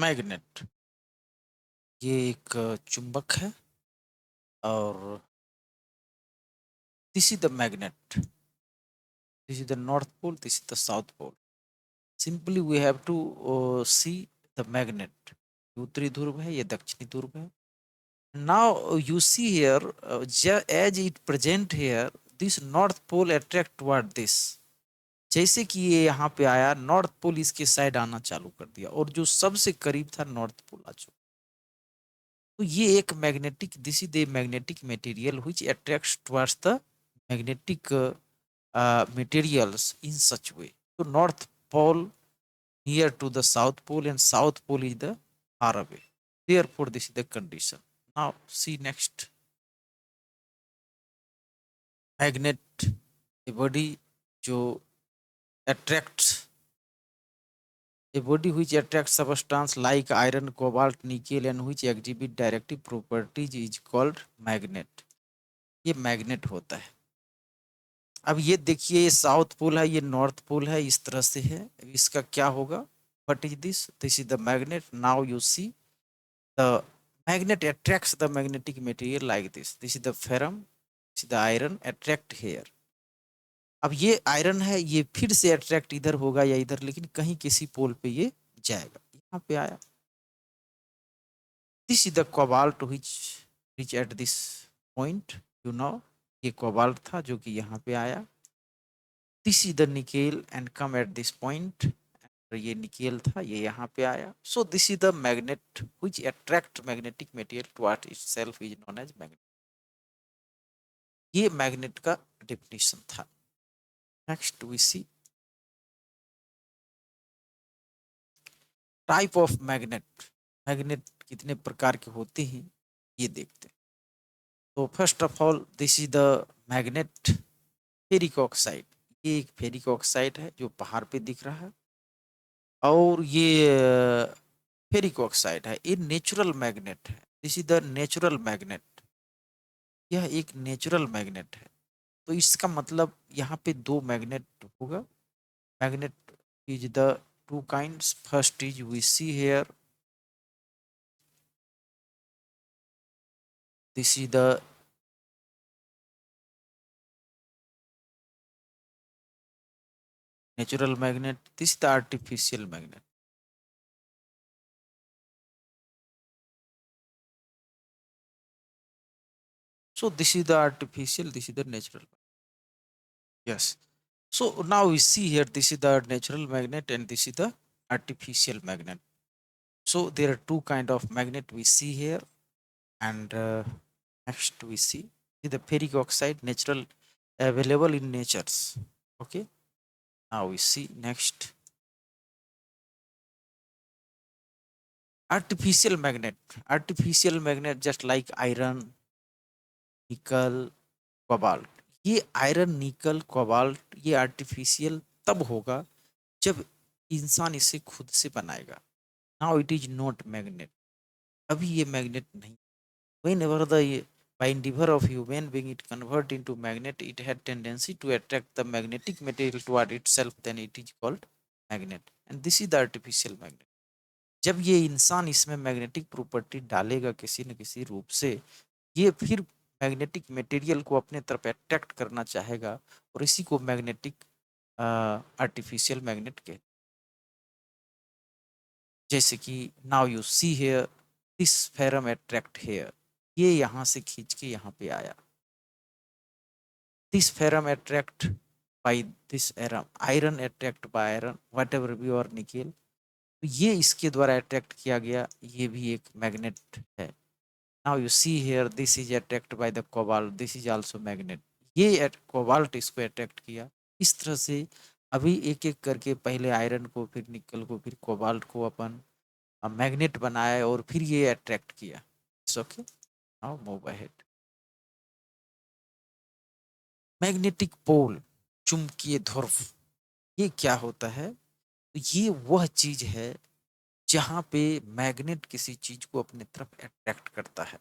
Magnet ये एक चुंबक है और this is the magnet, this is the north pole, this is the south pole. Simply we have to see the magnet. उत्तरी ध्रुव है, ये दक्षिणी ध्रुव है। Now you see here as it present here, this north pole attract toward this. जैसे कि ये यहाँ पे आया, नॉर्थ पोल इसके साइड आना चालू कर दिया और जो सबसे करीब था नॉर्थ पोल आ चुका। तो ये एक magnetic, this is the magnetic material which attracts towards the magnetic materials in such way. So north pole near to the south pole and south pole is the far away. Therefore this is the condition. Now see next. Magnet, a body जो attracts, a body which attracts substance like iron, cobalt, nickel and which exhibit directive properties is called magnet. ये magnet होता है। अब ये देखिए, ये south pole है, ये नॉर्थ पोल है, इस तरह से है। इसका क्या होगा? What is this? This is the magnet. Now you see the magnet attracts the magnetic material like this. This is the ferrum, this is the iron attract here. अब ये आयरन है, ये फिर से अट्रैक्ट इधर होगा या इधर, लेकिन कहीं किसी पोल पे ये जाएगा। यहाँ पे आया, this is the cobalt which at this point, you know, ये कोबाल्ट था जो कि यहाँ पे आया। This is the nickel and come at this point, ये निकेल था, ये यहाँ पे आया। So this is the magnet which attract magnetic material toward itself is known as magnet. ये मैग्नेट का डेफिनेशन था। Next we see type of magnet. Magnet कितने प्रकार के होते हैं ये देखते हैं। तो first of all this is the magnet ferric oxide. ये एक फेरिक ऑक्साइड है जो पहाड़ पे दिख रहा है और ये फेरिक ऑक्साइड है, ये नेचुरल मैग्नेट है। This is the natural magnet, यह एक नेचुरल मैग्नेट है। तो इसका मतलब यहाँ पे दो मैग्नेट होगा। Magnet is the two kinds, first is we see here, this is the natural magnet, this is the artificial magnet. So this is the artificial, this is the natural. Yes. So now we see here, this is the natural magnet and this is the artificial magnet. So there are two kind of magnet we see here, and next we see the ferric oxide natural, available in natures. Okay. Now we see next artificial magnet. Artificial magnet just like iron, निकल, cobalt. ये iron, निकल, cobalt ये artificial तब होगा जब इंसान इसे खुद से बनाएगा। Now it is not magnet, अभी ये मैग्नेट नहीं। whenever the by endeavor of human being it convert into magnet, it had tendency to attract the magnetic material toward itself, then it is called magnet, and this is the artificial magnet। जब ये इंसान इसमें magnetic property डालेगा किसी न किसी रूप से, ये फिर मैग्नेटिक मटेरियल को अपने तरफ अट्रैक्ट करना चाहेगा और इसी को मैग्नेटिक आर्टिफिशियल मैग्नेट के। जैसे कि now you see here, this ferrum attract here, ये यहाँ से खींच के यहाँ पे आया। This ferrum attract by this arum, iron attract by iron, whatever be और निकेल, तो ये इसके द्वारा अट्रैक्ट किया गया, ये भी एक मैग्नेट है। Now you see here, this is attract by the cobalt, this is also magnet, ये कोबाल्ट इसको अट्रैक्ट किया। इस तरह से अभी एक एक करके पहले आयरन को, फिर निकल को, फिर कोबाल्ट को अपन मैग्नेट बनाया और फिर ये अट्रैक्ट किया। It's okay, now move ahead. Magnetic pole, चुंबकीय ध्रुव, ये क्या होता है? तो ये वह चीज है जहां पे मैग्नेट किसी चीज को अपने तरफ अट्रैक्ट करता है,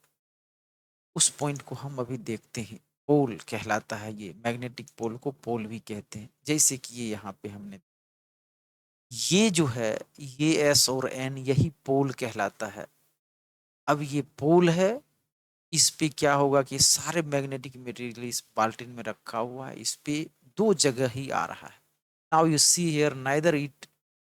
उस पॉइंट को हम अभी देखते हैं। पोल कहलाता है ये, मैग्नेटिक पोल को पोल भी कहते हैं, जैसे कि ये यहाँ पे हमने ये जो है ये एस और एन यही पोल कहलाता है। अब ये पोल है, इस पे क्या होगा कि सारे मैग्नेटिक मटेरियल इस बाल्टिन में रखा हुआ है, इस पे दो जगह ही आ रहा है। Now you see here neither it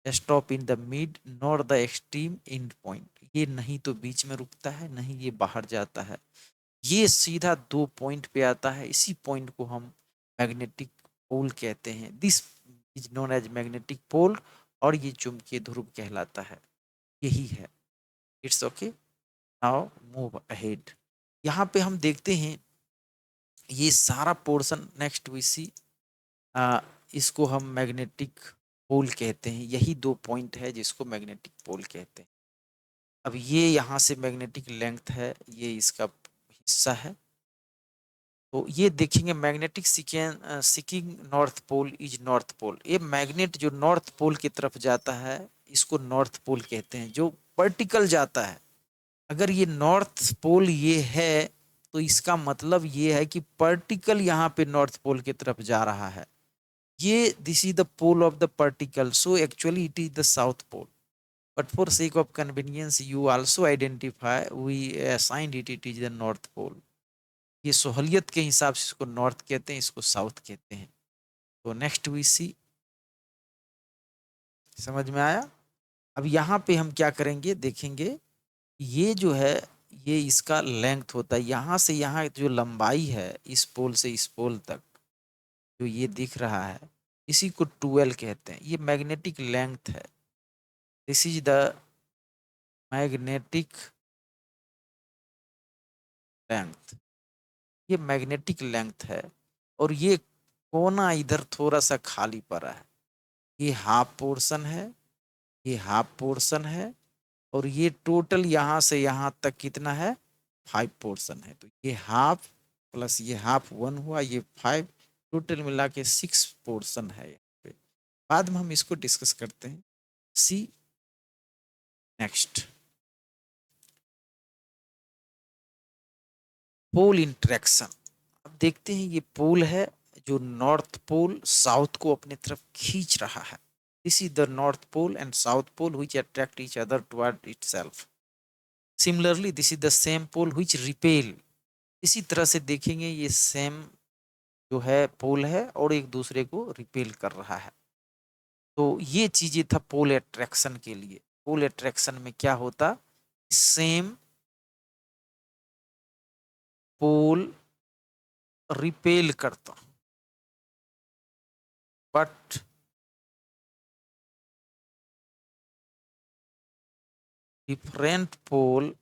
stop in the mid nor the extreme and point. ये नहीं तो बीच में रुकता है, नहीं ये बाहर जाता है, ये सीधा दो पॉइंट पे आता है। इसी पॉइंट को हम मैग्नेटिक पोल कहते हैं। This is known as magnetic pole, और ये चुंबकीय ध्रुव कहलाता है। यही है। It's okay. Now move ahead. यहाँ पे हम देखते हैं ये सारा पोर्शन नेक्स्ट वी सी, इसको हम मैग्नेटिक पोल कहते हैं। यही दो पॉइंट है जिसको मैग्नेटिक पोल कहते हैं। अब ये यहाँ से मैग्नेटिक लेंथ है, ये इसका हिस्सा है। तो ये देखेंगे magnetic seeking north pole is north pole. ये मैग्नेट जो नॉर्थ पोल की तरफ जाता है इसको नॉर्थ पोल कहते हैं, जो वर्टिकल जाता है। अगर ये नॉर्थ पोल ये है तो इसका मतलब ये है कि पार्टिकल यहाँ पे नॉर्थ पोल की तरफ जा रहा है। ये this is the pole of the particle, so actually it is the south pole, but for sake of convenience you also identify we assigned it, it is the north pole. ये सहूलियत के हिसाब से इसको नॉर्थ कहते हैं, इसको south कहते हैं। तो नेक्स्ट वी सी, समझ में आया। अब यहाँ पे हम क्या करेंगे देखेंगे, ये जो है ये इसका लेंथ होता है, यहाँ से यहाँ जो लंबाई है इस पोल से इस पोल तक जो ये दिख रहा है इसी को 12 कहते हैं। ये मैग्नेटिक लेंथ है। This is the magnetic length. ये मैग्नेटिक लेंथ है, और ये कोना इधर थोड़ा सा खाली पड़ा है। ये हाफ पोर्शन है, ये हाफ पोर्शन है, और ये टोटल यहाँ से यहाँ तक कितना है 5 पोर्शन है। तो ये हाफ प्लस ये हाफ 1 हुआ, ये 5, टोटल मिला के 6 पोर्शन है यहाँ पे। बाद में हम इसको डिस्कस करते हैं। सी नेक्स्ट, पोल इंटरेक्शन। अब देखते हैं ये पोल है जो नॉर्थ पोल साउथ को अपने तरफ खींच रहा है। This is the north pole and south pole which attract each other toward itself. Similarly this is the same pole which repel. इसी तरह से देखेंगे ये सेम जो है पोल है और एक दूसरे को रिपेल कर रहा है। तो ये चीजें था पोल अट्रैक्शन के लिए। पोल अट्रैक्शन में क्या होता, सेम पोल रिपेल करता, but different pole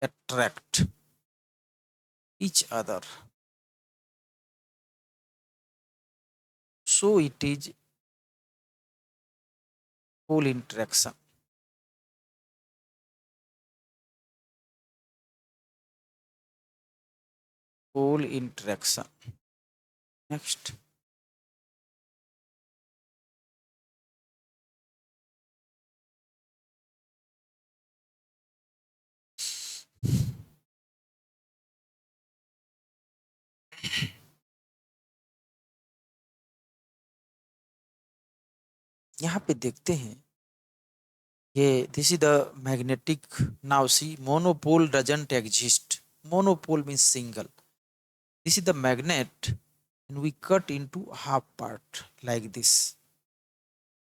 attract each other, so it is pole interaction. Pole interaction. Next, यहाँ पे देखते हैं ये this is the magnetic. Now see monopole doesn't exist. Monopole means single. This is the magnet and we cut into half part like this.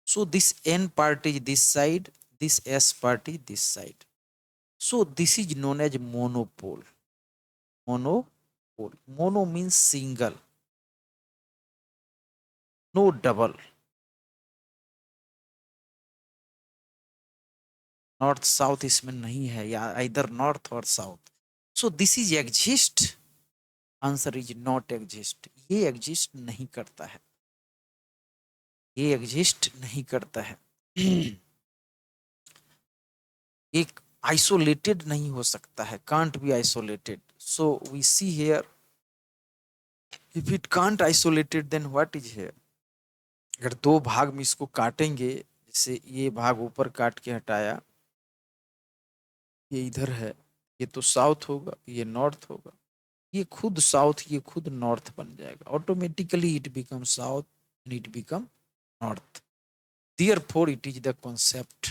So this N part is this side, this S part is this side. So this is known as monopole. Monopole. Mono means single, no double. North south इसमें नहीं है, या इधर north और south. So this is exist, answer is not exist. ये exist नहीं करता है, ये एग्जिस्ट नहीं करता है। एक आइसोलेटेड नहीं हो सकता है, can't be isolated. So we see here if it can't isolated then what is here. अगर दो भाग में इसको काटेंगे, जैसे ये भाग ऊपर काट के हटाया, ये इधर है, ये तो साउथ होगा, ये नॉर्थ होगा। ये खुद साउथ, ये खुद नॉर्थ बन जाएगा, automatically it become south and it become north. Therefore it is the concept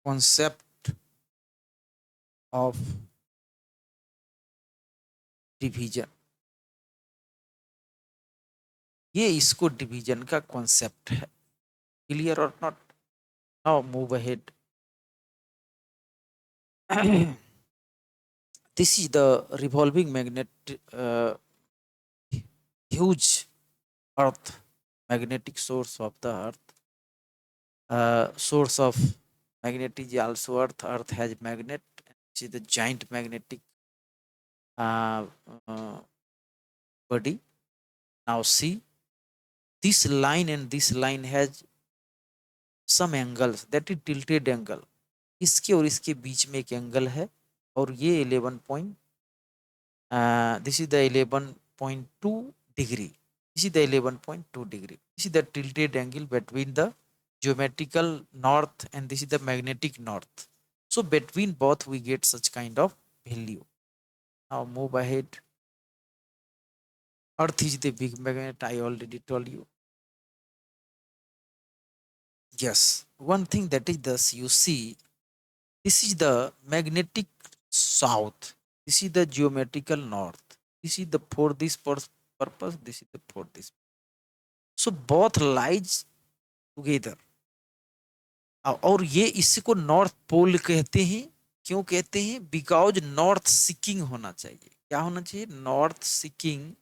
concept of division, ये इसको डिवीजन का कॉन्सेप्ट है। क्लियर और not? Now move ahead. This is the revolving magnet, huge earth, magnetic source of the earth. Source of magnet is also earth. Earth has magnet. This is the giant magnetic uh, uh, body. Now see, this line and this line has some angles, that is tilted angle. इसके और इसके बीच में एक angle है, और ये 11 point, this is the 11.2 degree. This is the 11.2 degree. This is the tilted angle between the geometrical north and this is the magnetic north. So between both we get such kind of value. Now move ahead. Earth is the big magnet, I already told you. Yes, one thing that is thus you see, this is the magnetic south, this is the geometrical north, this is the for this purpose, this is the for this. So both lies together. और ये इसी को north pole कहते हैं। क्यों कहते हैं? Because north seeking होना चाहिए। क्या होना चाहिए? North seeking.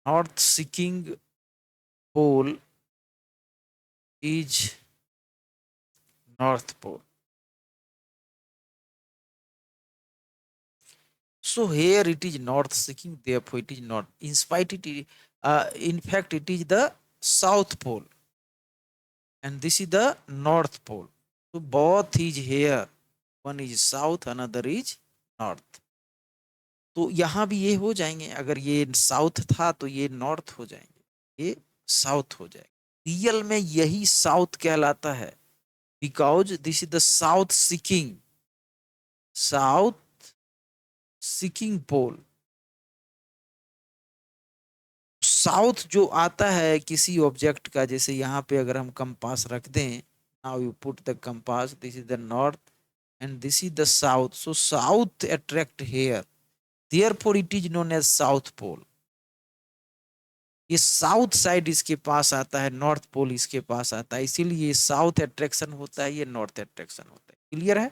North seeking pole is north pole. So here it is north seeking, therefore it is not. In spite it is, in fact it is the south pole, and this is the north pole. So both is here. One is south, another is north. तो यहाँ भी ये हो जाएंगे। अगर ये south था तो ये नॉर्थ हो जाएंगे, ये साउथ हो जाएगा। रियल में यही साउथ कहलाता है, because this is the south seeking, south seeking pole. South जो आता है किसी ऑब्जेक्ट का, जैसे यहाँ पे अगर हम कंपास रख दें, now you put the compass, this is the north end this is the south, so south attract here, therefore it is known as south pole. ये साउथ साइड इसके पास आता है, नॉर्थ पोल इसके पास आता है, इसीलिए ये साउथ अट्रैक्शन होता है, ये नॉर्थ अट्रैक्शन होता है। क्लियर है?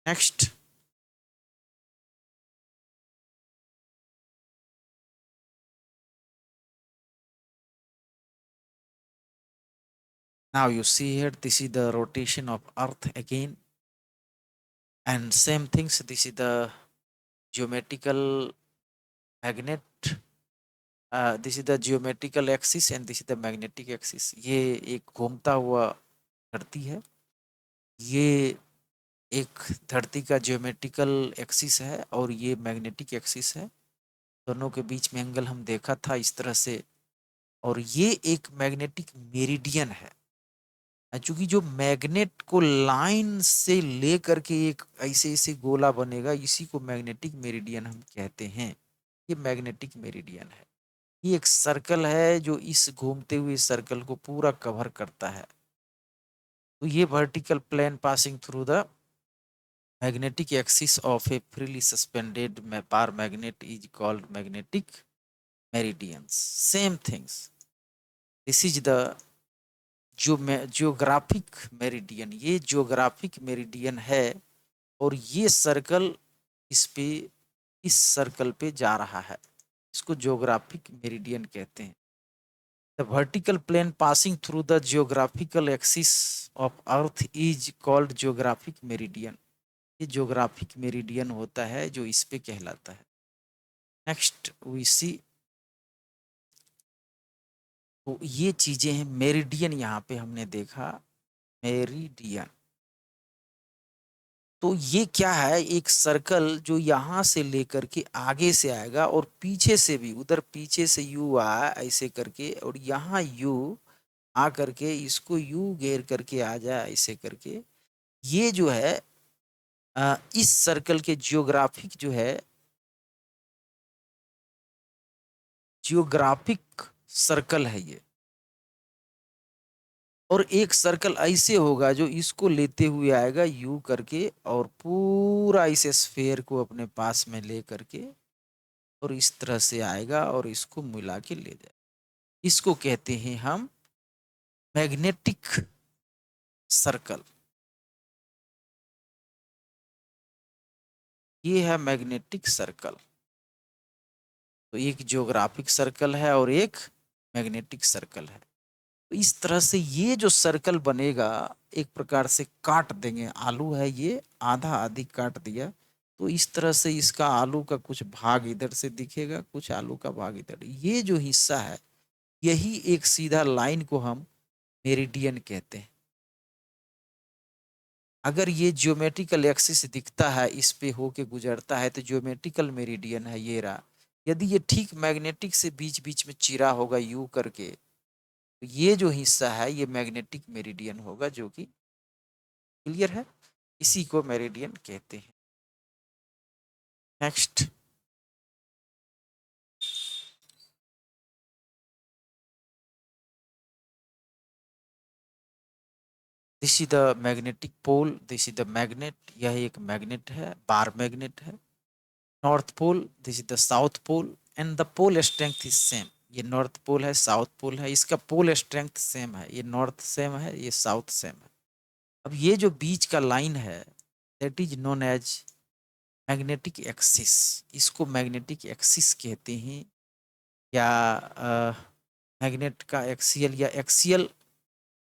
Next, now you see here, this is the rotation of earth again, and same things, this is the geometrical magnet, this is the geometrical axis and this is the magnetic axis. ये एक घूमता हुआ धरती है, ये एक धरती का जियोमेट्रिकल एक्सिस है और ये मैग्नेटिक एक्सिस है। दोनों के बीच में एंगल हम देखा था इस तरह से, और ये एक मैग्नेटिक मेरिडियन है। चूंकि जो मैग्नेट को लाइन से ले करके एक ऐसे ऐसे गोला बनेगा, इसी को मैग्नेटिक मेरिडियन हम कहते हैं। ये मैग्नेटिक मेरिडियन है। ये एक सर्कल है जो इस घूमते हुए सर्कल को पूरा कवर करता है। तो ये vertical plane passing through the magnetic axis of a freely suspended bar magnet is called magnetic meridians. Same things. This is the geographic meridian. ये geographic meridian है, और ये सर्कल इस सर्कल पे जा रहा है, इसको geographic meridian कहते हैं। The vertical plane passing through the geographical axis of Earth is called geographic meridian. ये geographic meridian होता है जो इस पे कहलाता है। नेक्स्ट वी सी, तो ये चीजें हैं। मेरिडियन यहाँ पे हमने देखा, मेरिडियन। तो ये क्या है? एक सर्कल जो यहाँ से लेकर के आगे से आएगा और पीछे से भी, उधर पीछे से यू आया ऐसे करके, और यहाँ यू आ करके इसको यू घेर करके आ जाए ऐसे करके, ये जो है इस सर्कल के जियोग्राफिक जो है, जियोग्राफिक सर्कल है ये। और एक सर्कल ऐसे होगा जो इसको लेते हुए आएगा यू करके और पूरा इस स्फेयर को अपने पास में ले करके और इस तरह से आएगा और इसको मिला के ले जाए। इसको कहते हैं हम मैग्नेटिक सर्कल। ये है मैग्नेटिक सर्कल। तो एक जियोग्राफिक सर्कल है और एक मैग्नेटिक सर्कल है। तो इस तरह से ये जो सर्कल बनेगा एक प्रकार से काट देंगे, आलू है ये, आधा आधी काट दिया तो इस तरह से इसका आलू का कुछ भाग इधर से दिखेगा, कुछ आलू का भाग इधर। ये जो हिस्सा है यही एक सीधा लाइन को हम मेरिडियन कहते हैं। अगर ये ज्योमेट्रिकल एक्सिस दिखता है, इस पे होके गुजरता है तो ज्योमेट्रिकल मेरिडियन है ये रहा। यदि ये ठीक मैग्नेटिक से बीच बीच में चिरा होगा यू करके, तो ये जो हिस्सा है ये मैग्नेटिक मेरिडियन होगा, जो कि क्लियर है, इसी को मेरिडियन कहते हैं। Next, this is the magnetic pole, this is the magnet, यह एक मैग्नेट है, बार मैग्नेट है। North pole, this is the south pole and the pole strength is same. ये नॉर्थ पोल है, साउथ पोल है, इसका पोल स्ट्रेंथ सेम है, ये नॉर्थ सेम है, ये साउथ सेम है। अब ये जो बीच का लाइन है that is known as magnetic axis, इसको मैग्नेटिक एक्सिस कहते हैं, या मैग्नेट का एक्सियल या एक्सियल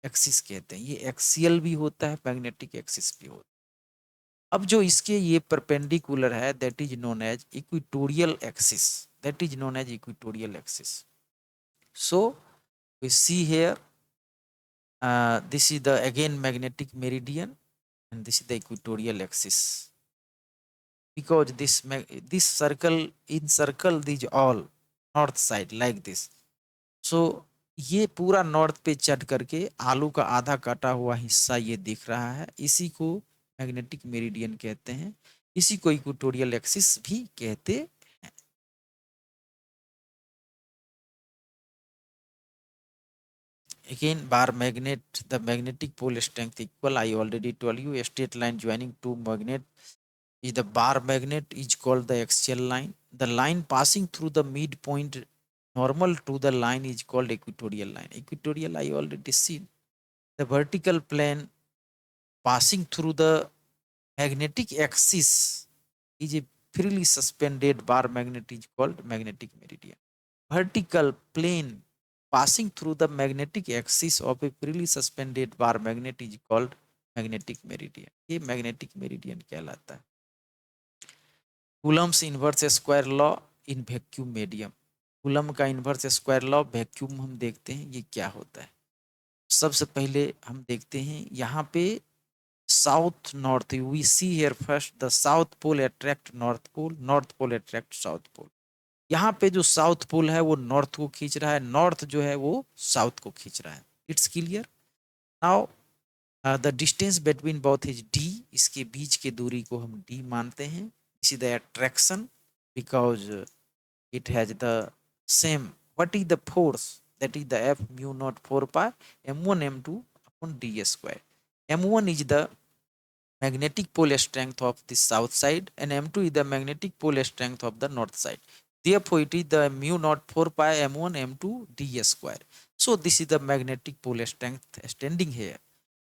एक्सिस कहते हैं। ये एक्सियल भी होता है, मैग्नेटिक एक्सिस भी होता है। अब जो इसके ये परपेंडिकुलर है that is known as equatorial axis, that is known as equatorial axis. So we see here this is the again magnetic meridian and this is the equatorial axis, because this circle encircle these all north side like this. So ये पूरा north पे चढ़ करके आलू का आधा काटा हुआ हिस्सा ये दिख रहा है, इसी को मैग्नेटिक मेरिडियन कहते हैं, इसी को इक्वेटोरियल एक्सिस भी कहते हैं। Again bar magnet, the magnetic pole strength equal, I already told you, a straight line joining two magnet is the bar magnet is called the axial line. The line passing through the midpoint normal to the line is called equatorial line. Equatorial I already seen. The vertical plane passing through the magnetic axis is a freely suspended bar magnet is called magnetic meridian. Vertical plane passing through the magnetic axis of a freely suspended bar magnet is called magnetic meridian. ये magnetic meridian कहलाता है। Coulomb's inverse square law in vacuum medium, coulomb का inverse square law vacuum हम देखते हैं ये क्या होता है। सबसे पहले हम देखते हैं यहाँ पे south north, we see here first the south pole attract north pole, north pole attract south pole. यहाँ पे जो साउथ पोल है वो नॉर्थ को खींच रहा है, नॉर्थ जो है वो साउथ को खींच रहा है। It's clear. Now the distance between both is D, इसके बीच के दूरी को हम डी मानते हैं। इसी the attraction because it has the same, what is the force, that is the F mu naught 4 pi m1 m2 upon d square. M1 is the magnetic pole strength of the south side and m2 is the magnetic pole strength of the north side. Therefore it is the mu naught 4 pi m1 m2 d square. So this is the magnetic pole strength standing here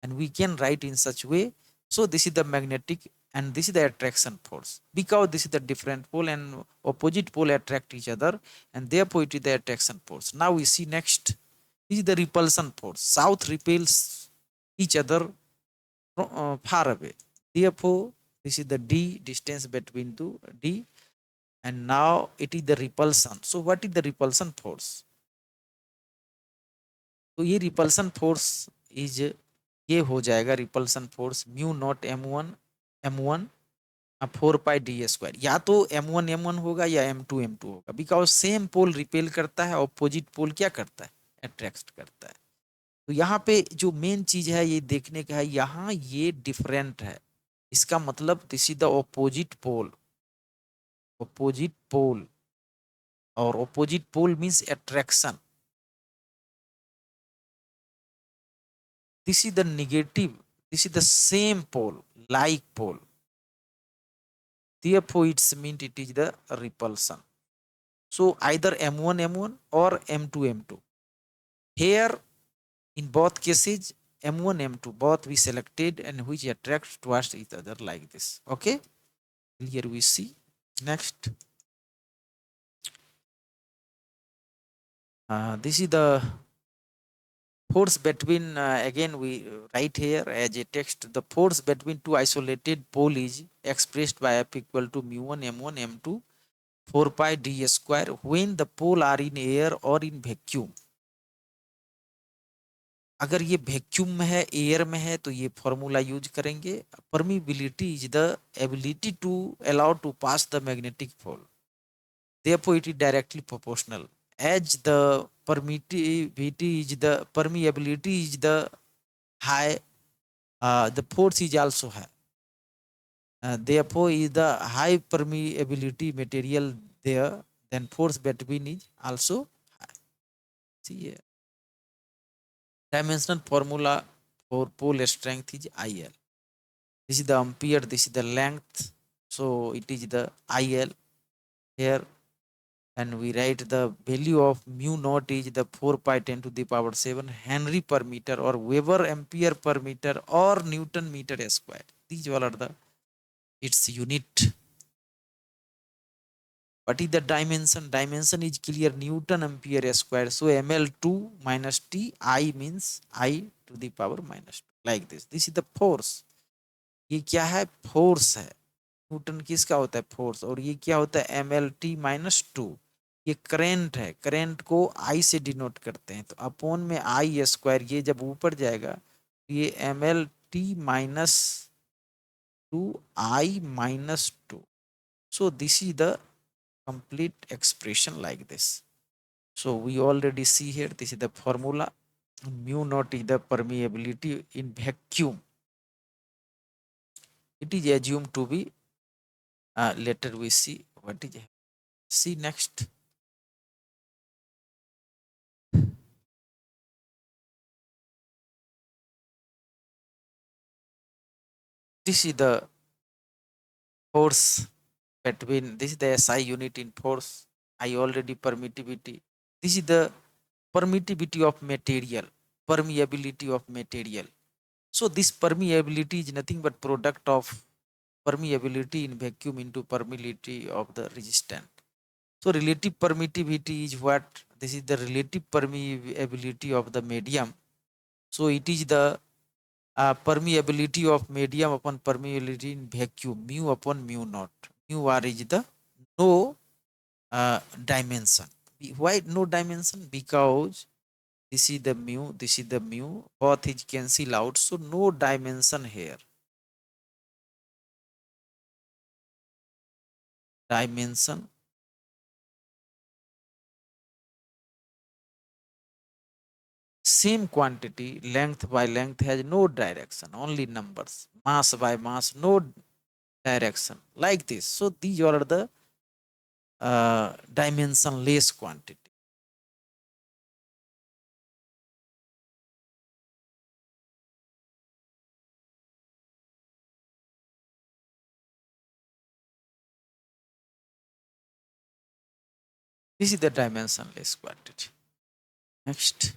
and we can write in such way. So this is the magnetic and this is the attraction force, because this is the different pole and opposite pole attract each other and therefore it is the attraction force. Now we see next, this is the repulsion force. South repels each other far away, therefore this is the d distance between two d and now it is the repulsion. So what is the repulsion force? तो ये repulsion force is ये हो जाएगा repulsion force mu naught m1 4 पाई D square, या तो m1 m1 होगा या m2 m2 होगा, बिकॉज सेम पोल रिपेल करता है, ऑपोजिट पोल क्या करता है, अट्रैक्ट करता है। तो यहाँ पे जो मेन चीज है ये देखने का है, यहाँ ये डिफरेंट है, इसका मतलब this is the opposite pole, opposite pole, और opposite pole means attraction, this is the negative, this is the same pole, like pole, therefore it's meant it is the repulsion. So either m1 m1 or m2 m2, here in both cases m1 m2 both we selected and which attracts towards each other like this. Okay, here we see next, this is the force between, again we write here as a text, the force between two isolated pole is expressed by F equal to mu1 m1 m2 4 pi d square when the pole are in air or in vacuum. अगर ये vacuum में है, air में है, तो ये formula use करेंगे, permeability is the ability to allow to pass the magnetic pole, therefore it is directly proportional, as the permittivity is the permeability is the high, the force is also high, therefore is the high permeability material there, then force between is also high. See here, dimensional formula for pole strength is IL. This is the ampere, this is the length, so it is the IL here, and we write the value of mu naught is the 4 pi 10 to the power 7 Henry per meter or Weber ampere per meter or Newton meter square. These all are the its unit. What is the dimension? Dimension is clear, Newton ampere square. So ml2 minus t, I means I to the power minus 2, like this. This is the force. ये क्या है? Force है। Newton किसका होता है? Force. और ये क्या होता है? mlt minus 2। ये करेंट है, करेंट को आई से डिनोट करते हैं, तो अपॉन में आई स्क्वायर, ये जब ऊपर जाएगा ये mlt minus 2 I minus 2। so this is the complete expression like this. So we already see here, this is the formula. Mu naught is the permeability in vacuum. It is assumed to be, later we see what is. See next. This is the force between, this is the SI unit in force. I already permittivity. This is the permittivity of material, permeability of material. So this permeability is nothing but product of permeability in vacuum into permeability of the resistant. So relative permittivity is what? This is the relative permeability of the medium. So it is the permeability of medium upon permeability in vacuum, mu upon mu naught. Mu r is the no dimension. Why no dimension? Because this is the mu, this is the mu, both is cancel out, so no dimension here. Dimension same quantity, length by length has no direction, only numbers, mass by mass, no direction, like this. So these are the dimensionless quantity. This is the dimensionless quantity. Next,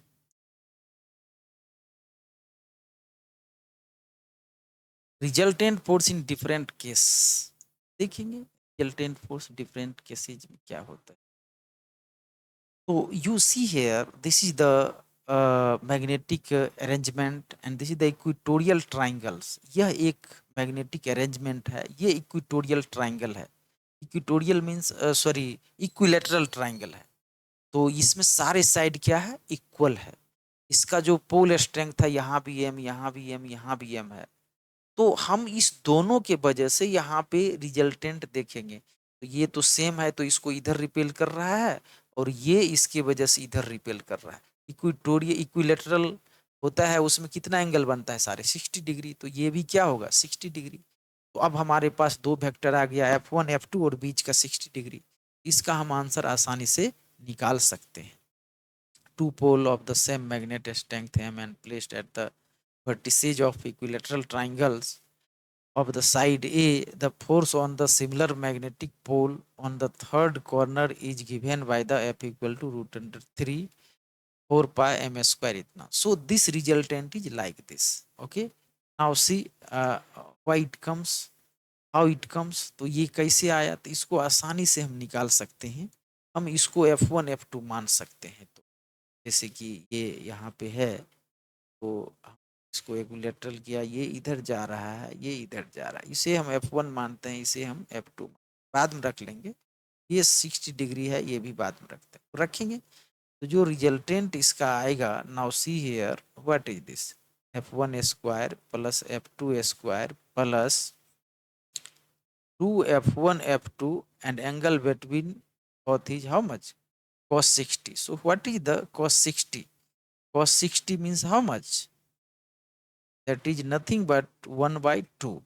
resultant force in different case देखेंगे, resultant force different cases में क्या होता है. So you see here, this is the magnetic arrangement and this is the equatorial triangles. यह एक magnetic arrangement है, ये equatorial triangle है. Equatorial means sorry, equilateral triangle है. तो इसमें सारे साइड क्या है? इक्वल है. इसका जो पोल स्ट्रेंथ है, यहाँ भी एम, यहाँ भी एम, यहाँ भी एम है. तो हम इस दोनों के वजह से यहाँ पे रिजल्टेंट देखेंगे, तो ये तो सेम है, तो इसको इधर रिपेल कर रहा है और ये इसके वजह से इधर रिपेल कर रहा है. इक्विटोरियल इक्विलेटरल होता है उसमें कितना एंगल बनता है सारे 60 डिग्री, तो ये भी क्या होगा 60 डिग्री। तो अब हमारे पास दो वेक्टर आ गया F1 F2 और बीच का 60 डिग्री। इसका हम आंसर आसानी से निकाल सकते हैं। Two pole of the same magnet strength m and placed at the vertices of equilateral triangles of the side A, the force on the similar magnetic pole on the third corner is given by the F equal to root under 3 4 pi m square itna. So this resultant is like this. Okay. Now see why it comes, how it comes. तो ये कैसे आया, तो इसको आसानी से हम निकाल सकते हैं। हम इसको F1 F2 मान सकते हैं। तो जैसे कि ये यहाँ पे है, तो इसको इक्विलैटरल किया, ये इधर जा रहा है, ये इधर जा रहा है, इसे हम F1 मानते हैं, इसे हम F2 बाद में रख लेंगे। ये 60 डिग्री है, ये भी बाद में रखते हैं, रखेंगे। तो जो रिजल्टेंट इसका आएगा, now see here what is this, F1 square plus F2 square plus 2F1 F2 and angle between both is how much, cos 60. So what is the cos 60? Cos 60 means how much? That is nothing but 1 by 2.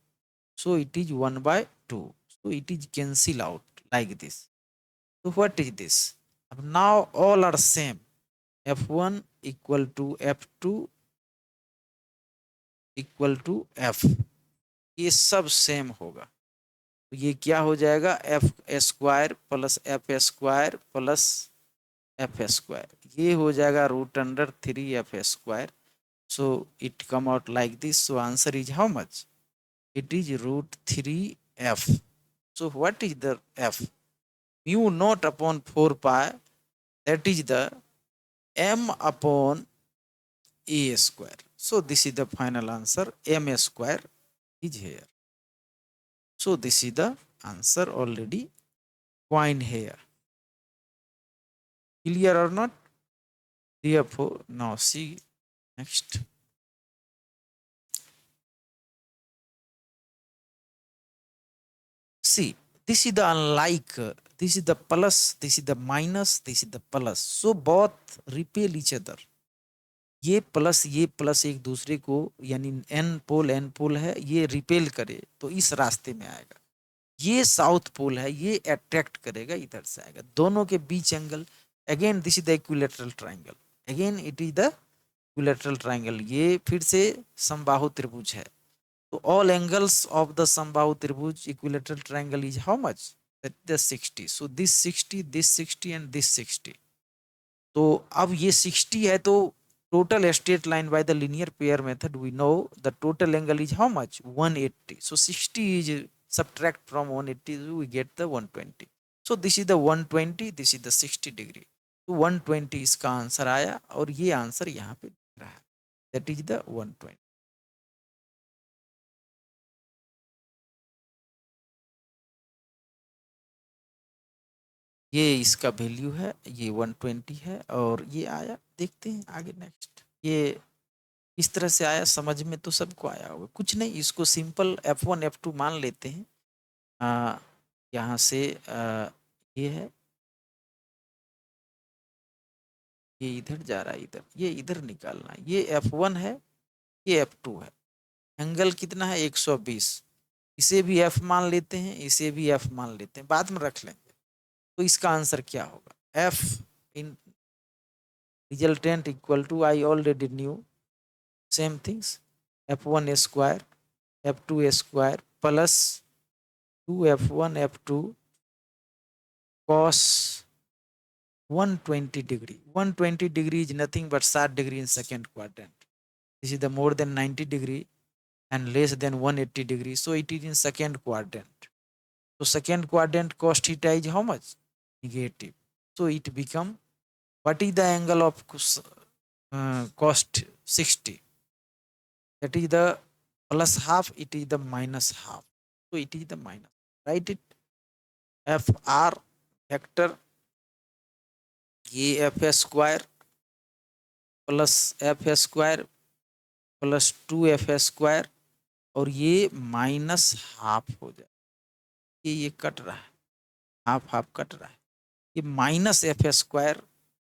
So it is 1 by 2. So it is cancel out like this. So what is this? Now all are same. F1 equal to F2 equal to F. ये सब same होगा। तो ये क्या हो जाएगा, F square plus F square plus F square, ये हो जाएगा root under 3 F square. So it come out like this. So answer is how much? It is root 3f. So what is the f? Mu naught upon 4 pi, that is the m upon a square. So this is the final answer, m square is here. So this is the answer already coined here. Clear or not? Therefore, now see next. See, this is the unlike, this is the plus, this is the minus, this is the plus. So both repel each other. ये plus एक दूसरे को, यानी N pole है, ये repel करे तो इस रास्ते में आएगा। ये साउथ पोल है, ये अट्रैक्ट करेगा, इधर से आएगा। दोनों के बीच angle, again this is the equilateral triangle, again it is the equilateral triangle. ये फिर से समबाहु त्रिभुज है। तो ऑल एंगल्स ऑफ द समबाहु त्रिभुज equilateral triangle is how much, that the 60। So this 60, this 60 and this 60। तो अब ये 60 है, तो total straight line by the linear pair method, we know the total angle is how much, 180. So 60 is subtract from 180, we get the 120. So this is the 120, this is the 60 degree. तो 120 इसका answer आया, और ये answer यहाँ पे दिख रहा है, that is the 120. ये इसका वैल्यू है, ये 120 है, और ये आया। देखते हैं आगे नेक्स्ट। ये इस तरह से आया, समझ में तो सबको आया होगा। कुछ नहीं, इसको सिंपल F1 F2 मान लेते हैं। यहाँ से ये है, ये इधर जा रहा है, इधर, ये इधर निकालना है। ये F1 है, ये F2 है। एंगल कितना है 120। इसे भी F मान लेते हैं, इसे भी F मान लेते हैं, बाद में रख लेंगे। तो इसका आंसर क्या होगा, F in resultant equal to, I already knew same things, F1 square F2 square plus 2F1 F2 cos 120 degree. 120 degree is nothing but 60 degree in second quadrant. This is the more than 90 degree and less than 180 degree. So it is in second quadrant. So second quadrant cos theta is how much? Negative. So it become, what is the angle of cos 60? That is the plus half, it is the minus half. So it is the minus. Write it. FR vector, ये F square plus F square plus 2F square, और ये minus half हो जाए। ये cut रहा है, half half cut रहा है, ये माइनस एफ स्क्वायर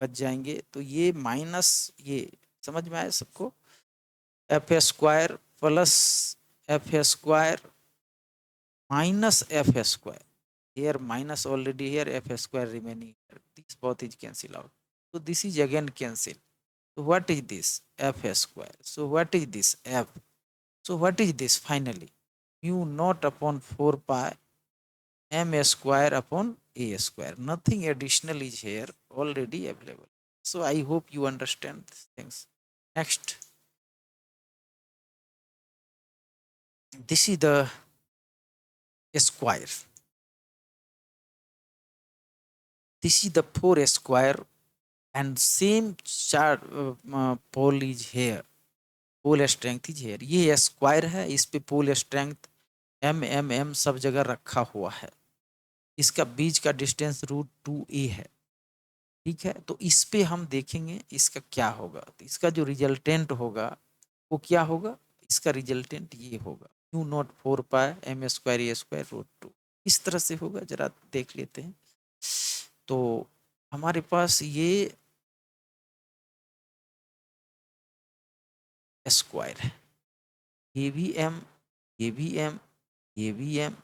बच जाएंगे। तो ये माइनस, ये समझ में आया सबको। F square plus F square minus f square. Here minus already here, f square remaining here. This both is cancel out. So this is again cancel. So what is this? F square. So what is this? F. So what is this finally? Mu naught upon 4 pi m square upon a square. Nothing additional is here already available. So I hope you understand these things. Next, this is the square. This is the 4 square and same chart pole is here, pole strength is here. ये square है, इस पे pole strength M सब जगह रखा हुआ है। इसका बीच का डिस्टेंस √2a है। ठीक है, तो इस पे हम देखेंगे इसका क्या होगा। तो इसका जो रिजल्टेंट होगा वो क्या होगा, इसका रिजल्टेंट ये होगा Q not 4 pi m square A square √2। इस तरह से होगा, जरा देख लेते हैं। तो हमारे पास ये स्क्वायर है, ये भी एम, ये भी एम, ये भी एम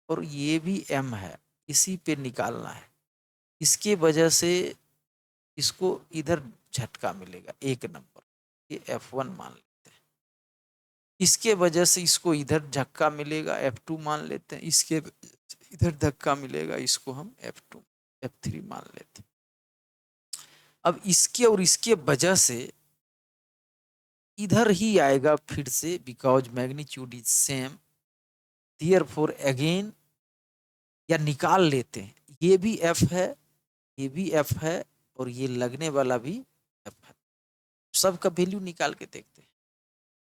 और ये भी एम है। इसी पे निकालना है। इसके वजह से इसको इधर झटका मिलेगा 1 नंबर, ये F1 मान लेते हैं। इसके वजह से इसको इधर झटका मिलेगा, F2 मान लेते हैं। इसके इधर धक्का मिलेगा, इसको हम F2 F3 मान लेते हैं। अब इसके और इसके वजह से इधर ही आएगा फिर से, because magnitude is same, therefore again, या निकाल लेते हैं। ये भी F है, ये भी F है और ये लगने वाला भी F है। सबका वैल्यू निकाल के देखते हैं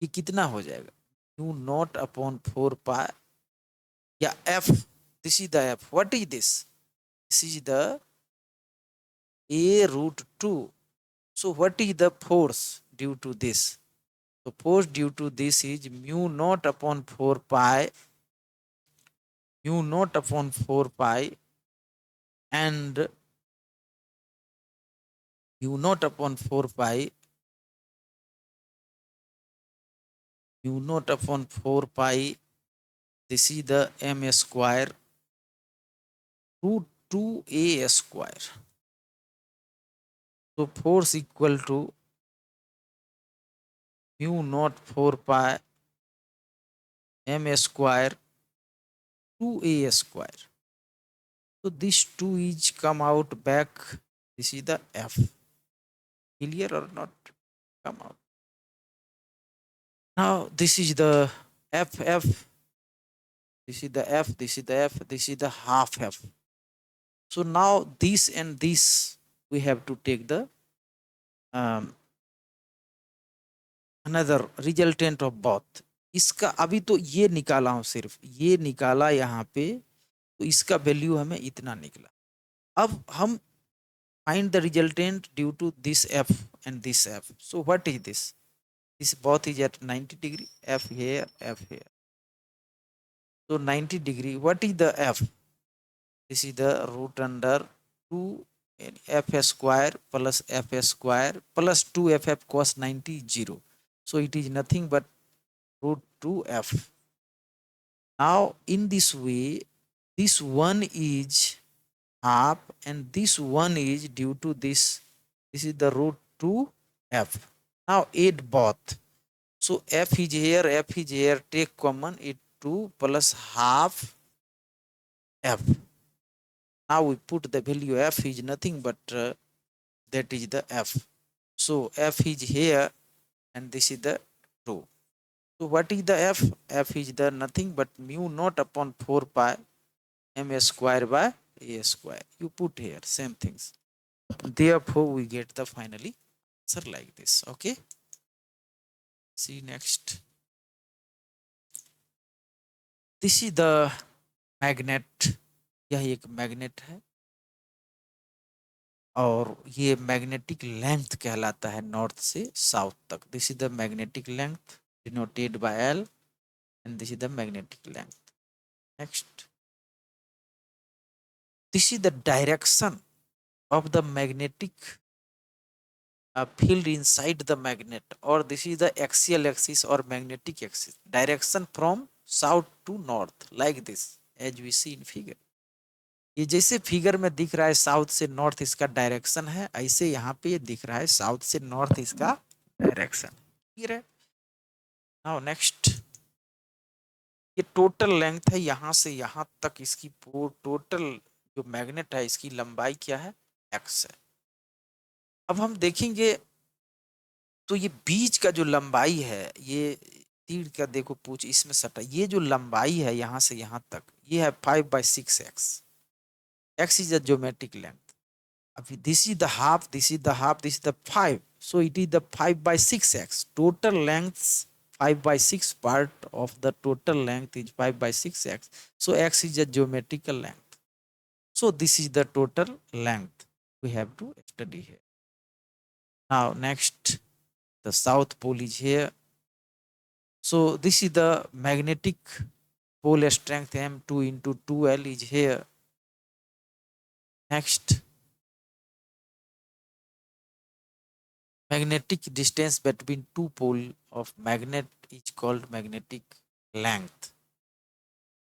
ये कितना हो जाएगा। क्यू नॉट अपॉन 4 पाई या F, this is the F, what is this, this is the a√2। so what is the force due to this? So force due to this is mu naught upon 4 pi, mu naught upon 4 pi and mu naught upon 4 pi, mu naught upon 4 pi, this is the m square √2a square. So force equal to mu naught 4 pi m square 2a square. So this 2 is come out back, this is the F. Clear or not? Come out. Now this is the F, this is the F, this is the F, this is the half F. So now this and this we have to take the another resultant of both. इसका अभी तो ये निकाला हूं, सिर्फ ये निकाला यहाँ पे, तो इसका वैल्यू हमें इतना निकला। अब हम find the resultant due to this F and this F. So what is this? This both is at 90 degree, F here, F here. So 90 degree, what is the F? This is the root under 2 F square plus F square plus 2FF cos 90 0. So it is nothing but √2F. Now in this way, this one is half and this one is due to this. This is the √2F. Now add both. So F is here, F is here, take common, it 2 plus half F. Now we put the value F is nothing but that is the F. So F is here and this is the 2. So what is the F? F is the nothing but mu naught upon 4 pi m square by a square. You put here same things. Therefore we get the finally answer like this. Okay. See next. This is the magnet. यह एक magnet है और ये magnetic length कहलाता है north से south तक। This is the magnetic length denoted by L and this is the magnetic length. Next, this is the direction of the magnetic field inside the magnet, or this is the axial axis or magnetic axis, direction from south to north, like this as we see in figure. ये जैसे figure में दिख रहा है south से north इसका direction है, ऐसे यहाँ पे ये दिख रहा है साउथ से नॉर्थ इसका डायरेक्शन। क्लियर है? नाउ नेक्स्ट, ये टोटल लेंथ है यहाँ से यहाँ तक, इसकी टोटल जो मैग्नेट है इसकी लंबाई क्या है, एक्स है। अब हम देखेंगे तो ये बीच का जो लंबाई है, ये तीर का देखो पूछ इसमें सटा, ये जो लंबाई है यहाँ से यहाँ तक, ये है 5/6x। x is the geometric length. अभी this is the half, this is the half, this is the 5, so it is the 5/6x total length। 5/6 part of the total length is 5/6x, so x is a geometrical length, so this is the total length we have to study here. Now next, the south pole is here, so this is the magnetic pole strength m2 into 2l is here. Next, magnetic distance between two pole of magnet is called magnetic length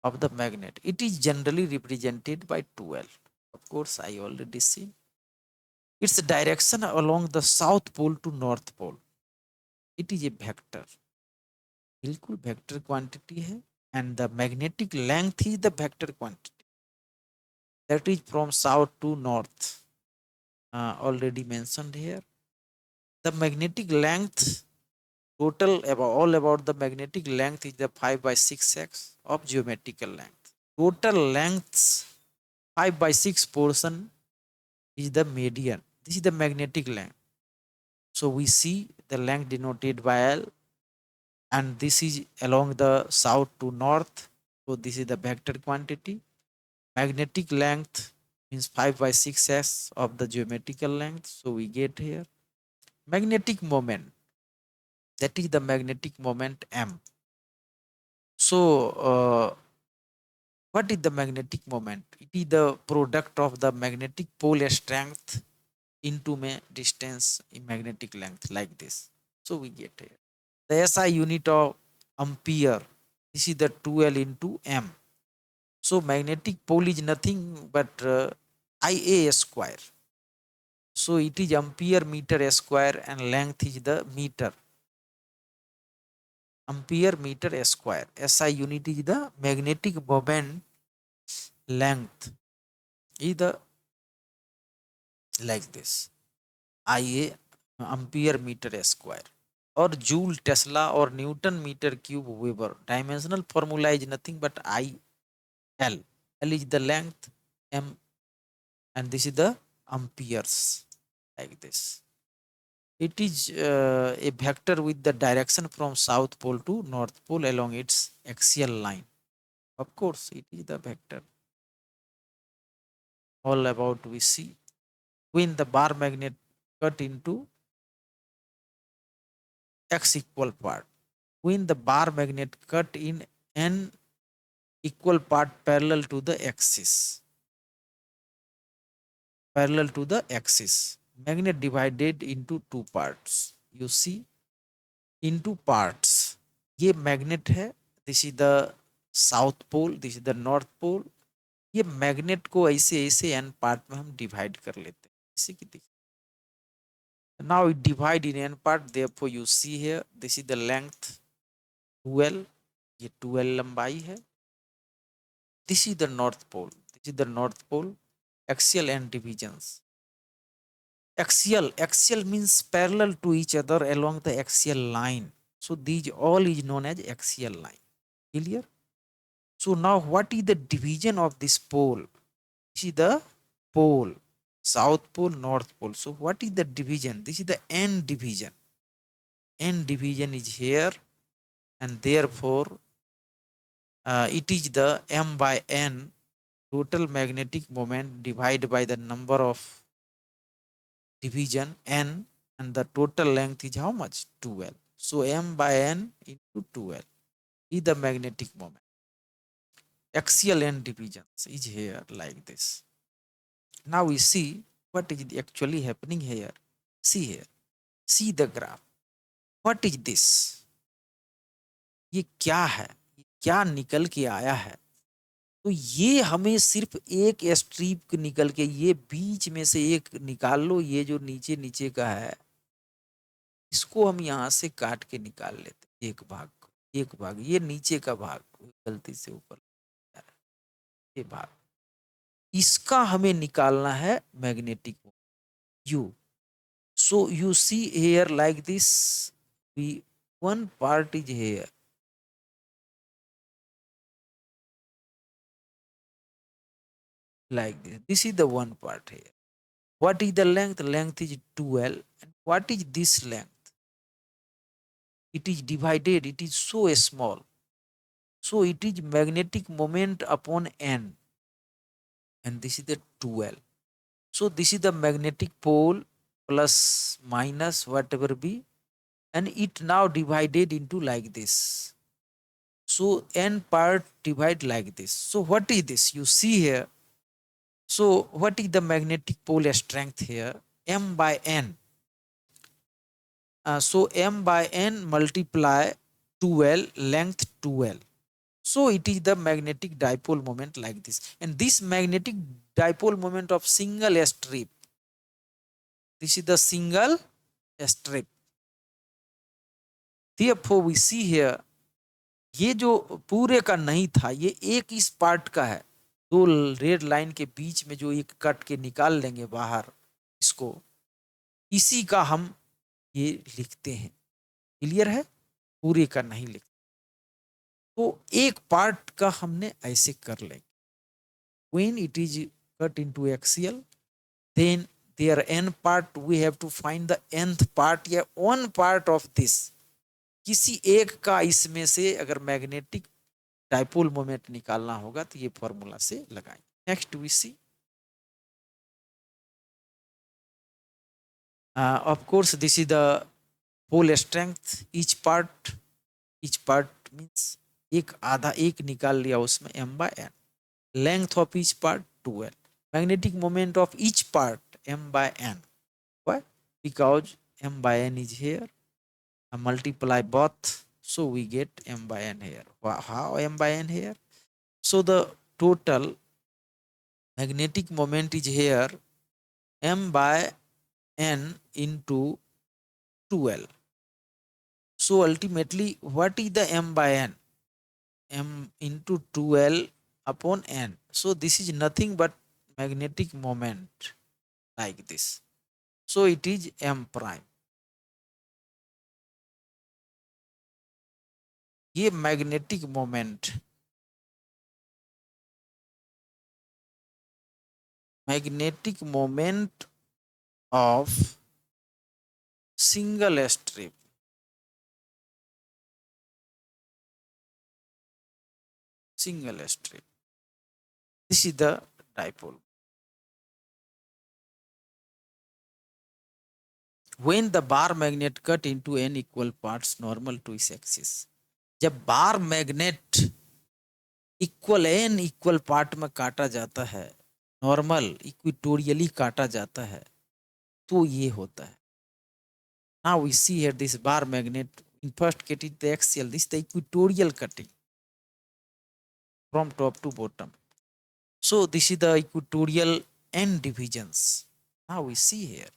of the magnet. It is generally represented by 2l. Of course, I already seen. Its direction along the south pole to north pole. It is a vector. बिल्कुल vector quantity है, and the magnetic length is the vector quantity that is from south to north. Already mentioned here. The magnetic length total about the magnetic length is the 5/6x of geometrical length. Total lengths 5/6 portion is the median. This is the magnetic length. So we see the length denoted by L, and this is along the south to north. So this is the vector quantity. Magnetic length means 5/6s of the geometrical length. So we get here magnetic moment. That is the magnetic moment M. So what is the magnetic moment? It is the product of the magnetic pole strength into distance in magnetic length, like this. So we get here. The SI unit of ampere, this is the 2L into M. So magnetic pole is nothing but Ia square. So it is ampere meter square and length is the meter. Ampere meter square. SI unit is the magnetic moment length. Is the like this. Ia ampere meter square. Or joule Tesla or Newton meter cube Weber. Dimensional formula is nothing but I L. L is the length, M, and this is the amperes, like this. It is a vector with the direction from south pole to north pole along its axial line. Of course, it is the vector. All about we see when the bar magnet cut into x equal part. When the bar magnet cut in n equal part parallel to the axis. Parallel to the axis. Magnet divided into two parts. You see, into parts. ये magnet है. This is the south pole. This is the north pole. ये magnet को ऐसे ऐसे n part में हम divide कर लेते हैं. इसी की दिख. Now it divide in n part. Therefore you see here. This is the length 2l. ये 2l लंबाई है. This is the north pole. This is the north pole. Axial and divisions. Axial means parallel to each other along the axial line. So these all is known as axial line. Clear? So now what is the division of this pole? This is the pole. South pole, north pole. So what is the division? This is the n division. N division is here, and therefore it is the m by n total magnetic moment divided by the number of division n, and the total length is how much? 2l. So m by n into 2l is the magnetic moment. Axial n divisions is here like this. Now we see what is actually happening here. See here. See the graph, what is this, ये क्या है, ये क्या निकल के आया है। तो ये हमें सिर्फ एक स्ट्रिप निकल के, ये बीच में से एक निकाल लो, ये जो नीचे नीचे का है इसको हम यहाँ से काट के निकाल लेते, एक भाग को, एक भाग ये नीचे का भाग गलती से ऊपर जा रहा है, ये भाग, इसका हमें निकालना है मैग्नेटिक यू। So you see here like this, we one part is here, like this is the one part here. What is the length? Length is 12. And what is this length? It is divided, it is so small, so it is magnetic moment upon n, and this is the 12. So this is the magnetic pole plus minus whatever be, and it now divided into like this. So n part divide like this. So what is this? You see here. So what is the magnetic pole strength here? M by n. So m by n multiply 12, length 12. So it is the magnetic dipole moment like this. And this magnetic dipole moment of single strip, this is the single strip. Therefore we see here, ये जो पूरे का नहीं था, ये एक इस part का है, दो रेड लाइन के बीच में जो एक कट के निकाल लेंगे बाहर, इसको, इसी का हम ये लिखते हैं। क्लियर है? पूरे का नहीं लिखते। तो एक पार्ट का हमने ऐसे कर लेंगे। When it is cut into axial, then their n part we have to find the nth part या one part of this, किसी एक का इसमें से अगर मैग्नेटिक डाइपोल मोमेंट निकालना होगा तो ये फॉर्मूला से लगाएंगे। Next we see, of course this is the pole strength, each part means एक आधा, एक निकाल लिया उसमें m by n, length of each part 12, magnetic moment of each part m by n. Why? Because m by n is here, I multiply both, so we get m by n here. How m by n here? So the total magnetic moment is here m by n into 12. So ultimately what is the m by n? M into 12 upon n. So this is nothing but magnetic moment like this. So it is m prime. ये magnetic moment, magnetic moment of single strip, single strip, this is the dipole. When the bar magnet cut into n equal parts normal to its axis, जब bar magnet equal n equal part में काटा जाता है, normal इक्विटोरियली काटा जाता है, तो ये होता है। Now we see here this bar magnet in first cutting the axial, this is the equatorial cutting from top to bottom. So this is the equatorial n divisions. Now we see here.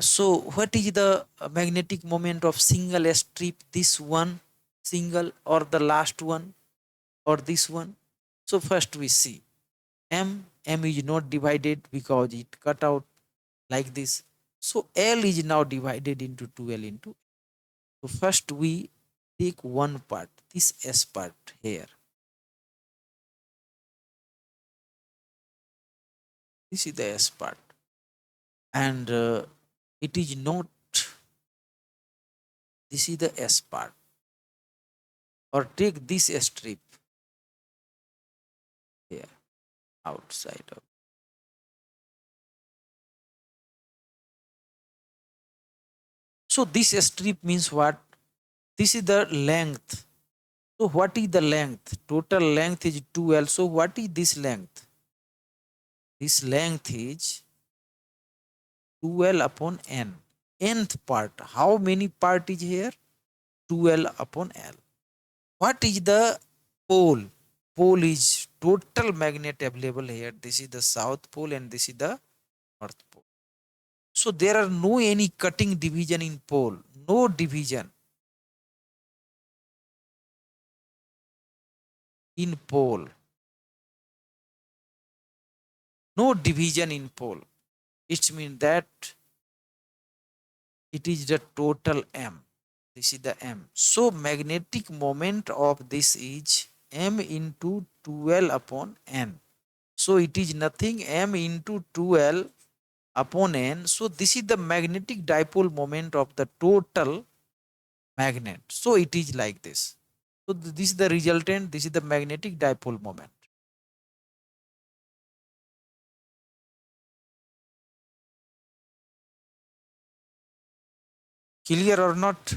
So what is the magnetic moment of single strip? This one single or the last one or this one? So first we see m is not divided because it cut out like this. So L is now divided into 2L into. So first we take one part, this S part here. This is the S part, and it is not, this is the S part, or take this strip here outside of. So this strip means what? This is the length. So what is the length? Total length is 2L. So what is this length? This length is 2L upon N. nth part. How many part is here? 2L upon L. What is the pole? Pole is total magnet available here. This is the south pole and this is the north pole. So there are no any cutting division in pole. No division in pole. No division in pole. It means that it is the total M. This is the M. So magnetic moment of this is M into 2L upon N. So it is nothing M into 2L upon N. So this is the magnetic dipole moment of the total magnet. So it is like this. So this is the resultant. This is the magnetic dipole moment. Clear or not?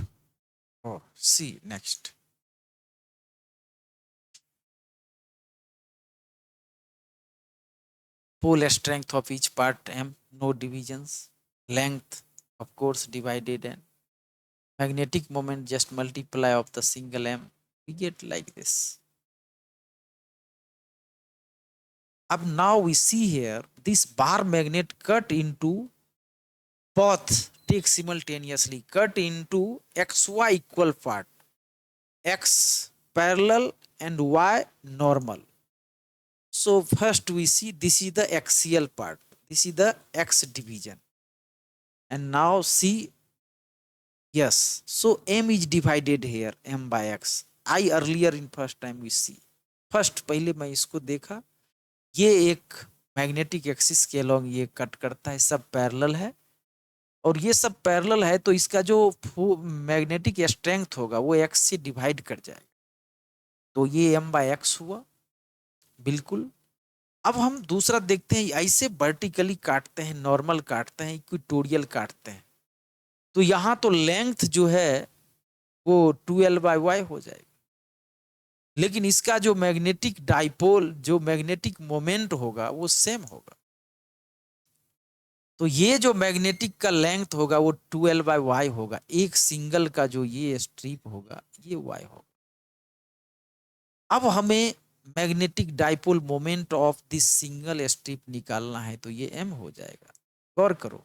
Oh, see next. Pole strength of each part M, no divisions. Length, of course, divided N. Magnetic moment just multiply of the single M. We get like this. Up now we see here this bar magnet cut into both, take simultaneously, cut into XY equal part. X parallel and Y normal. So first we see this is the axial part. This is the X division. And now see, yes. So M is divided here, M by X. I earlier in first time we see. First पहले मैं इसको देखा, ये एक magnetic axis के along ये cut करता है, सब पैरेलल है और ये सब पैरेलल है तो इसका जो मैग्नेटिक स्ट्रेंथ होगा वो एक्स से डिवाइड कर जाएगा, तो ये M बाय एक्स हुआ बिल्कुल। अब हम दूसरा देखते हैं, ऐसे वर्टिकली काटते हैं, नॉर्मल काटते हैं, इक्वेटोरियल काटते हैं, तो यहाँ तो लेंथ जो है वो 2L/Y हो जाएगा, लेकिन इसका जो मैग्नेटिक डाइपोल, जो मैग्नेटिक मोमेंट होगा वो सेम होगा। तो ये जो मैग्नेटिक का लेंथ होगा वो 2L/Y होगा, एक सिंगल का जो ये स्ट्रिप होगा ये Y होगा। अब हमें magnetic dipole moment of this single strip निकालना है, तो ये M हो जाएगा। गौर करो,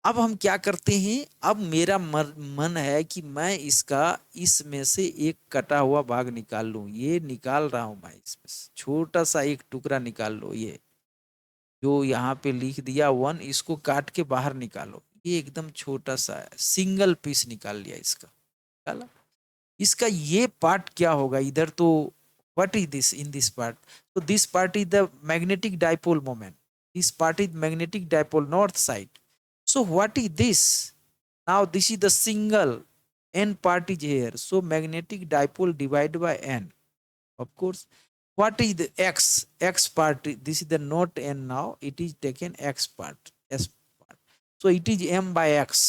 अब हम क्या करते हैं, अब मेरा मन है कि मैं इसका इसमें से एक कटा हुआ भाग निकाल लूं, ये निकाल रहा हूं मैं, इसमें से छोटा सा एक टुकड़ा निकाल लो, ये जो यहाँ पे लिख दिया 1, इसको काट के बाहर निकालो, ये एकदम छोटा सा है, सिंगल पीस निकाल लिया इसका, निकाला। इसका ये पार्ट क्या होगा इधर, तो what is this in this part, तो this part is the magnetic dipole moment, this part is magnetic dipole north side. So what is this? Now this is the single, N part is here. So magnetic dipole divided by N. Of course, what is the X? X part, this is the not N now. It is taken X part, S part. So it is M by X.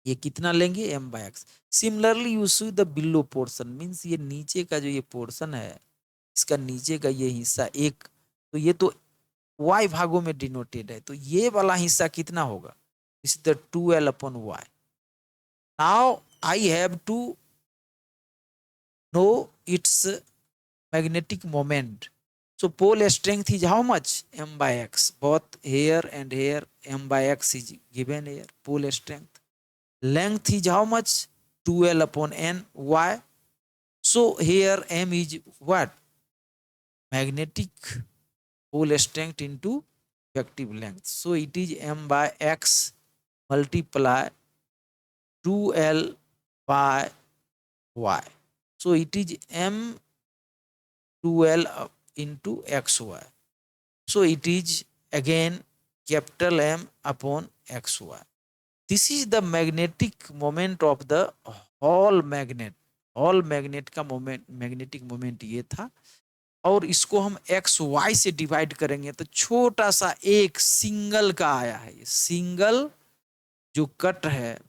ये कितना लेंगे M by X. Similarly, you see the below portion, means ये नीचे का जो ये portion है, इसका नीचे का ये हिस्सा एक, तो ये तो y भागों में डिनोटेड है, तो ये वाला हिस्सा कितना होगा, is the 2L/Y। Now I have to know its magnetic moment. So pole strength is how much? M by X. Both here and here M by X is given here. Pole strength. Length is how much? 2L/N. Why? So here M is what? Magnetic pole strength into effective length. So it is M by X multiply 2L by Y. So it is M 2L into XY. So it is again capital M upon XY. This is the magnetic moment of the hall magnet. Hall magnet का moment, magnetic moment ये था, और इसको हम x Y से divide करेंगे तो छोटा सा एक सिंगल का आया है, ये सिंगल जो कट है,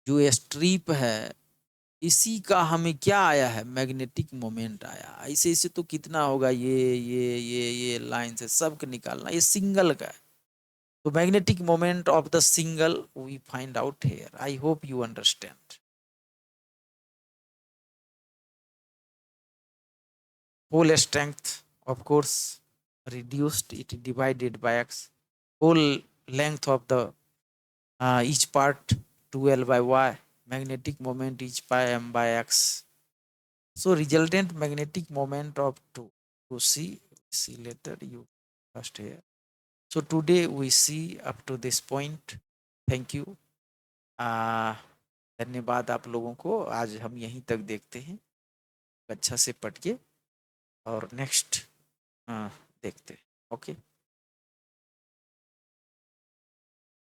जो स्ट्रिप है, इसी का हमें क्या आया है, मैग्नेटिक मोमेंट आया। ऐसे ऐसे तो कितना होगा, ये लाइन से सबको निकालना, ये सिंगल का है, So magnetic moment of the single we find out here. I hope you understand. Pole strength, of course, reduced, it divided by x. Whole length of the each part 2L by y. Magnetic moment each by m by x. So resultant magnetic moment of 2 see later, you first here. So today we see up to this point. Thank you. धन्यवाद आप लोगों को। आज हम यहीं तक देखते हैं, अच्छा से पढ़िए और नेक्स्ट देखते हैं। ओके।